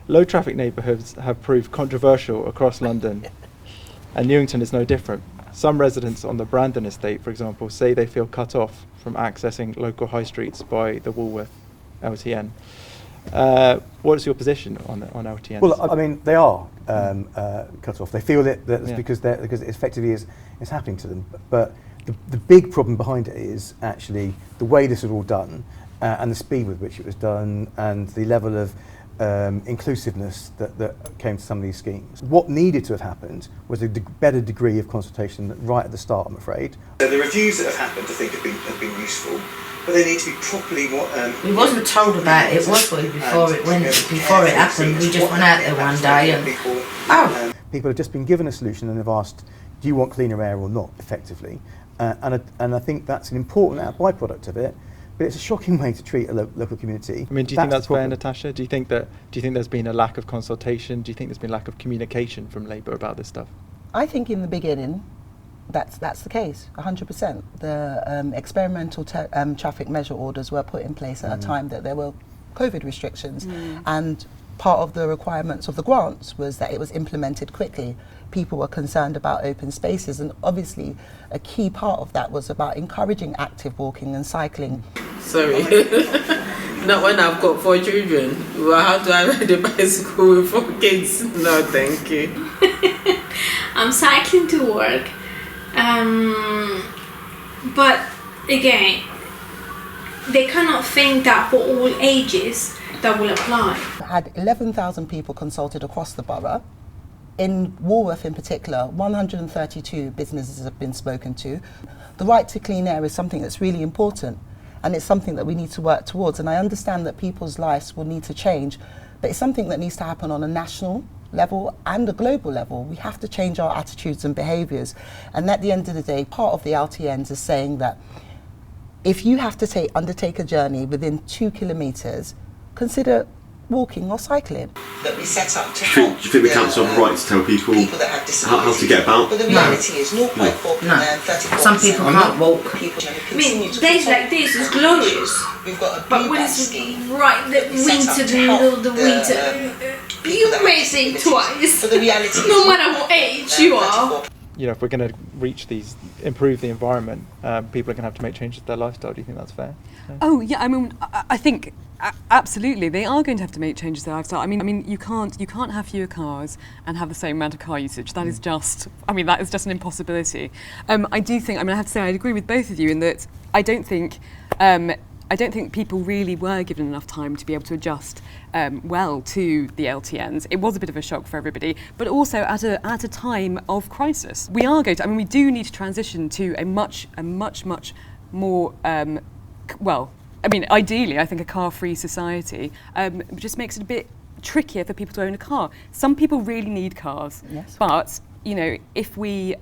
Low traffic neighbourhoods have proved controversial across London, and Newington is no different. Some residents on the Brandon estate, for example, say they feel cut off from accessing local high streets by the Woolworth LTN. What is your position on LTNs? Well, I mean, they are cut off. They feel that that's because it effectively is happening to them. But the big problem behind it is actually the way this was all done, and the speed with which it was done, and the level of inclusiveness that came to some of these schemes. What needed to have happened was a better degree of consultation right at the start, I'm afraid. So the reviews that have happened, I think, have been useful, but they need to be properly. We wasn't told about it, was we? Before it happened, we just went out there one day and people have just been given a solution and have asked, "Do you want cleaner air or not?" Effectively, and I think that's an important byproduct of it. But it's a shocking way to treat a local community. I mean, do you think that's fair, Natasha? Do you think there's been a lack of consultation? Do you think there's been a lack of communication from Labour about this stuff? I think in the beginning, that's the case, 100%. The experimental traffic measure orders were put in place at a time that there were COVID restrictions, and part of the requirements of the grants was that it was implemented quickly. People were concerned about open spaces, and obviously a key part of that was about encouraging active walking and cycling. Sorry, not when I've got 4 children. Well, how do I ride a bicycle with 4 kids? No, thank you. I'm cycling to work, but again, they cannot think that for all ages that will apply. Had 11,000 people consulted across the borough. In Woolworth in particular, 132 businesses have been spoken to. The right to clean air is something that's really important, and it's something that we need to work towards. And I understand that people's lives will need to change, but it's something that needs to happen on a national level and a global level. We have to change our attitudes and behaviours. And at the end of the day, part of the LTNs is saying that if you have to undertake a journey within 2 kilometres, consider walking or cycling. That we set up to do you think the council have right to tell people that have how to get about? But the reality is 0.4%, 34%. Some people can't walk. I mean, days like this is glorious. We've got a but when it's right, the winter, the middle of the winter, you may think twice. But the reality is, no matter what age you are. You know, if we're going to improve the environment, people are going to have to make changes to their lifestyle. Do you think that's fair? Yeah. Oh yeah, I mean, I think absolutely they are going to have to make changes to their lifestyle. I mean, you can't have fewer cars and have the same amount of car usage. That is just, that is just an impossibility. I do think, I have to say, I agree with both of you in that I don't think people really were given enough time to be able to adjust well to the LTNs. It was a bit of a shock for everybody, but also at a time of crisis. We are going to, we do need to transition to a much more, ideally, I think a car-free society just makes it a bit trickier for people to own a car. Some people really need cars, yes. But if we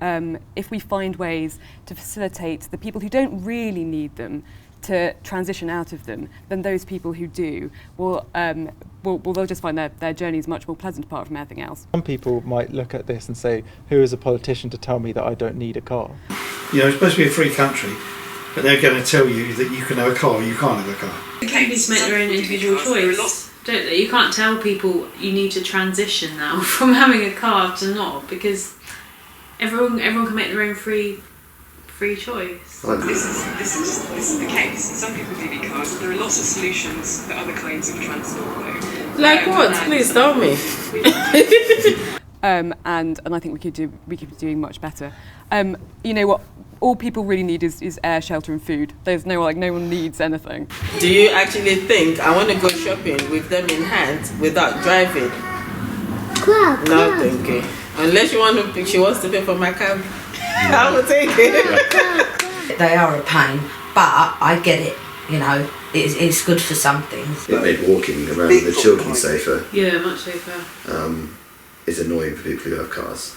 find ways to facilitate the people who don't really need them to transition out of them, then those people who do they'll just find their journeys much more pleasant apart from anything else. Some people might look at this and say, who is a politician to tell me that I don't need a car? It's supposed to be a free country, but they're going to tell you that you can have a car or you can't have a car. The companies make their own individual choice, don't they? You can't tell people you need to transition now from having a car to not, because everyone can make their own free choice. This is the case. Some people do need cars, but there are lots of solutions for other kinds of transport though. Like what? Please tell me. And I think we could be doing much better. You know what? All people really need is air, shelter and food. There's no one needs anything. Do you actually think I want to go shopping with them in hand without driving? No, thank you. Unless she wants to pay for my cab, I will take it. They are a pain, but I get it. It's good for some things. It made walking around the children safer. Yeah, much safer. It's annoying for people who have cars.